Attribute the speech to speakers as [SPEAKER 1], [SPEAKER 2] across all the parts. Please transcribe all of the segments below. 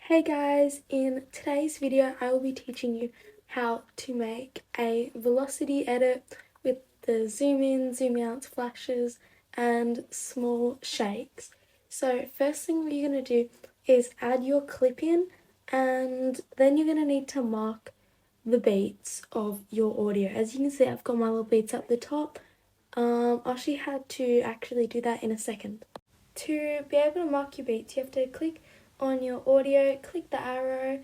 [SPEAKER 1] Hey guys, in today's video I will be teaching you how to make a velocity edit with the zoom in, zoom out flashes and small shakes. So first thing what you're going to do is add your clip in, and then you're going to need to mark the beats of your audio. As you can see, I've got my little beats up the top. I'll show you how to actually do that in a second. To be able to mark your beats, you have to click on your audio, click the arrow,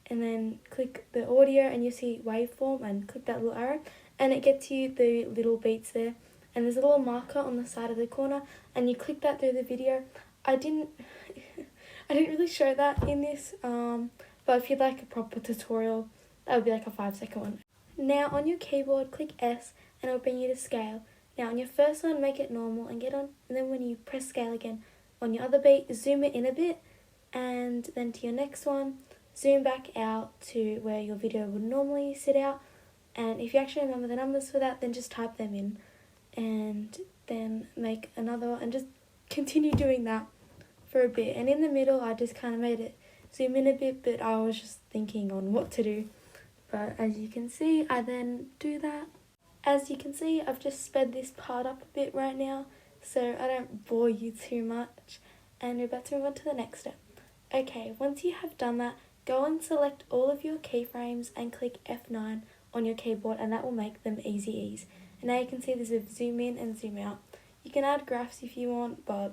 [SPEAKER 1] and then click the audio, and you see waveform, and click that little arrow, and it gets you the little beats there. And there's a little marker on the side of the corner, and you click that through the video. I didn't really show that in this, but if you'd like a proper tutorial, that would be like a 5-second one. Now on your keyboard, click S, and it'll bring you to scale. Now on your first one, make it normal and get on, and then when you press scale again, on your other beat, zoom it in a bit, and then to your next one, zoom back out to where your video would normally sit out. And if you actually remember the numbers for that, then just type them in, and then make another one, and just continue doing that for a bit. And in the middle, I just kind of made it zoom in a bit, but I was just thinking on what to do. But as you can see, I then do that. As you can see, I've just sped this part up a bit right now, so I don't bore you too much, and we're about to move on to the next step. Okay, once you have done that, go and select all of your keyframes and click F9 on your keyboard, and that will make them easy ease. And now you can see there's a zoom in and zoom out. You can add graphs if you want, but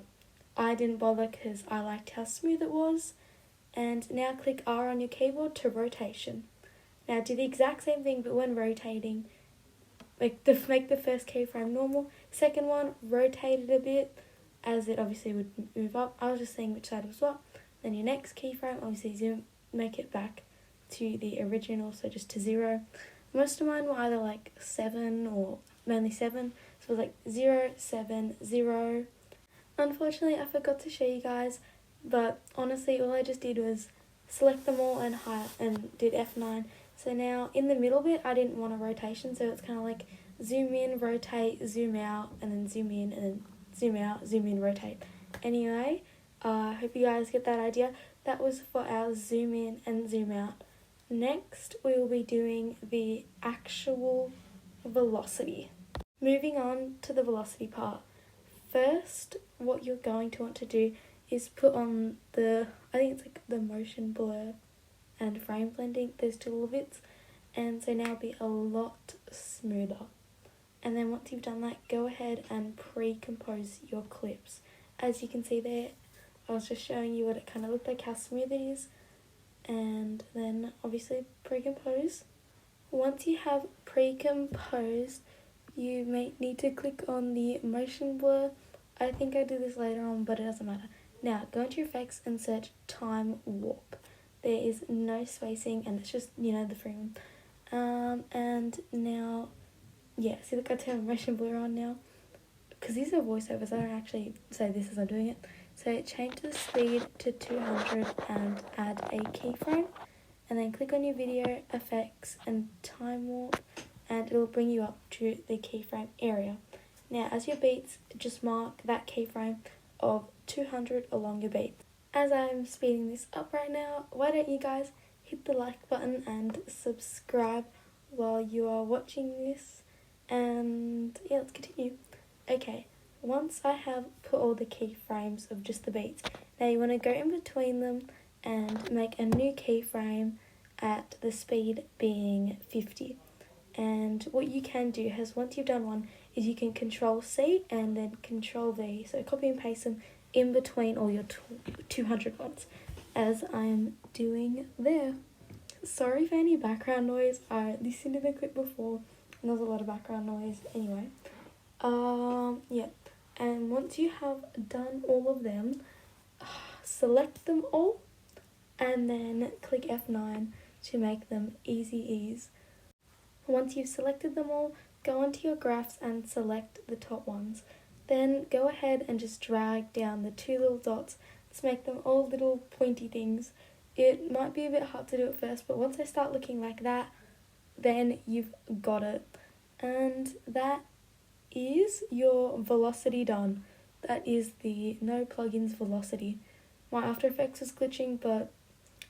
[SPEAKER 1] I didn't bother because I liked how smooth it was. And now click R on your keyboard to rotation. Now do the exact same thing, but when rotating, make the first keyframe normal, second one rotate it a bit as it obviously would move up. I was just saying which side was what. Then your next keyframe, obviously zoom, make it back to the original, so just to 0. Most of mine were either like 7 or mainly 7, so it was like 0, 7, 0. Unfortunately, I forgot to show you guys, but honestly, all I just did was select them all and did F9. So now in the middle bit, I didn't want a rotation, so it's kind of like zoom in, rotate, zoom out, and then zoom in, and then zoom out, zoom in, rotate. Anyway, I hope you guys get that idea. That was for our zoom in and zoom out. Next, we will be doing the actual velocity. Moving on to the velocity part. First, what you're going to want to do is put on I think it's like the motion blur and frame blending, those two little bits, and so now it'll be a lot smoother. And then once you've done that, go ahead and pre-compose your clips. As you can see there, I was just showing you what it kind of looked like, how smooth it is, and then obviously pre-compose. Once you have pre-composed, you may need to click on the motion blur. I think I do this later on, but it doesn't matter. Now, go into your effects and search time warp. There is no spacing, and it's just, the free one. And now, yeah, see, look, I turn motion blur on now. Because these are voiceovers, I don't actually say this as I'm doing it. So change the speed to 200 and add a keyframe. And then click on your video, effects, and time warp, and it'll bring you up to the keyframe area. Now, as your beats, just mark that keyframe of 200 along your beat. As I'm speeding this up right now, why don't you guys hit the like button and subscribe while you are watching this, and yeah, let's continue. Okay, once I have put all the keyframes of just the beats, now you want to go in between them and make a new keyframe at the speed being 50. And what you can do is, once you've done one, is you can Control C and then Control V, so copy and paste them in between all your 200 ones, as I'm doing there. Sorry for any background noise. I listened to the clip before and there's a lot of background noise. Anyway, yeah. And once you have done all of them, select them all and then click F9 to make them easy ease. Once you've selected them all, go onto your graphs and select the top ones. Then go ahead and just drag down the 2 little dots to make them all little pointy things. It might be a bit hard to do at first, but once they start looking like that, then you've got it. And that is your velocity done. That is the no plugins velocity. My After Effects was glitching, but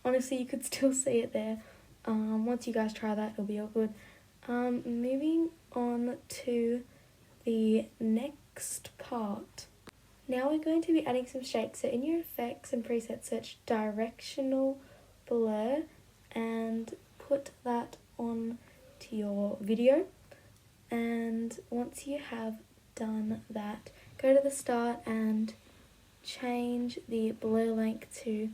[SPEAKER 1] honestly you could still see it there. Once you guys try that, it'll be all good. Moving on to the next part. Now we're going to be adding some shapes. So in your effects and presets, search directional blur and put that on to your video. And once you have done that, go to the start and change the blur length to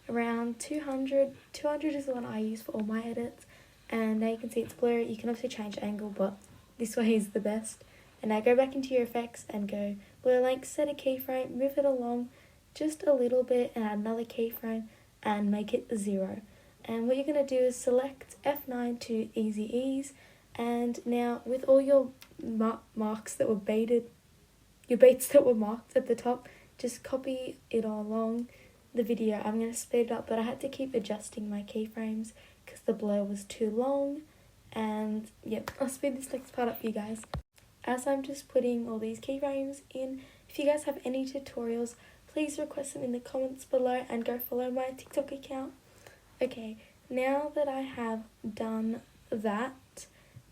[SPEAKER 1] around 200. 200 is the one I use for all my edits. And now you can see it's blurry. You can also change angle, but this way is the best. And now go back into your effects and go blur length, set a keyframe, move it along just a little bit and add another keyframe and make it 0. And what you're going to do is select F9 to easy ease. And now with all your marks that were baited, your baits that were marked at the top, just copy it all along the video. I'm going to speed it up, but I had to keep adjusting my keyframes because the blur was too long. And yep, I'll speed this next part up for you guys. As I'm just putting all these keyframes in, if you guys have any tutorials, please request them in the comments below and go follow my TikTok account. Okay, now that I have done that,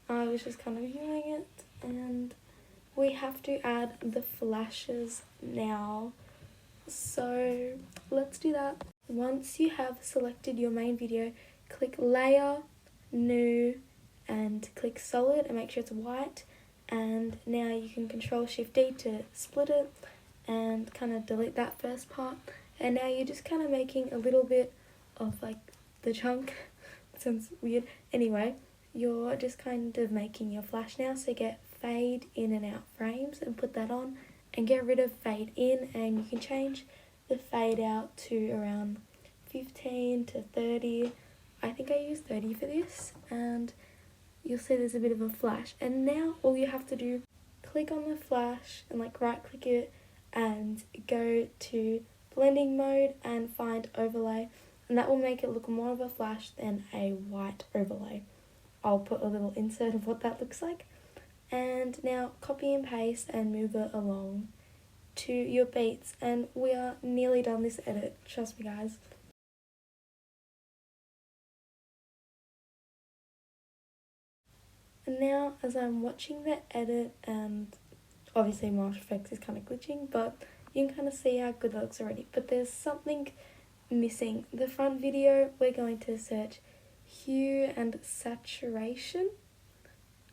[SPEAKER 1] I was just kind of viewing it, and we have to add the flashes now. So let's do that. Once you have selected your main video, click Layer, New, and click Solid and make sure it's white. And now you can Control-Shift-D to split it and kind of delete that first part. And now you're just kind of making a little bit of like the chunk. It sounds weird. Anyway, you're just kind of making your flash now. So get fade in and out frames and put that on, and get rid of fade in, and you can change the fade out to around 15 to 30. I think I use 30 for this, and you'll see there's a bit of a flash. And now all you have to do, click on the flash and like right click it and go to blending mode and find overlay, and that will make it look more of a flash than a white overlay. I'll put a little insert of what that looks like. And now copy and paste and move it along to your beats, and we are nearly done this edit, trust me guys. And now as I'm watching the edit, and obviously my After Effects is kind of glitching, but you can kind of see how good that looks already. But there's something missing. The front video, we're going to search hue and saturation.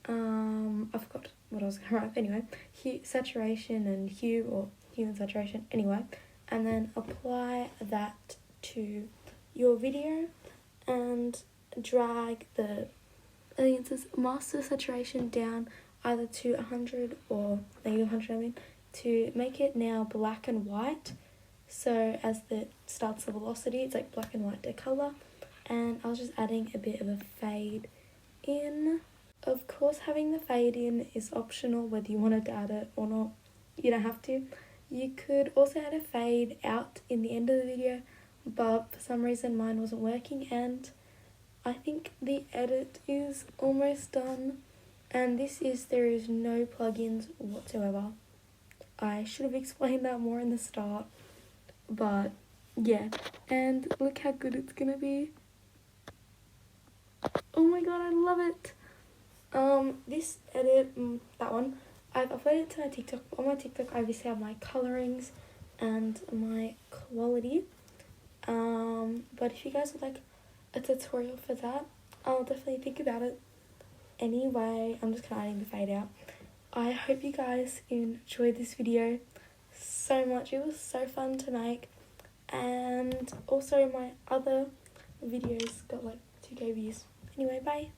[SPEAKER 1] I forgot what I was going to write. Anyway, hue, saturation and hue, or hue and saturation. Anyway, and then apply that to your video and drag the, I think it says master saturation down either to 100 or -100, I mean, to make it now black and white. So as it starts the velocity, it's like black and white to colour. And I was just adding a bit of a fade in. Of course, having the fade in is optional, whether you wanted to add it or not. You don't have to. You could also add a fade out in the end of the video, but for some reason mine wasn't working, and I think the edit is almost done. And this is, there is no plugins whatsoever. I should have explained that more in the start, but yeah. And look how good it's gonna be. Oh my god, I love it. This edit, that one, I've uploaded it to my TikTok. On my TikTok, I obviously have my colorings and my quality. But if you guys would like a tutorial for that, I'll definitely think about it. Anyway, I'm just kind of adding the fade out. I hope you guys enjoyed this video so much. It was so fun to make. And also my other videos got like 2K views. Anyway, bye.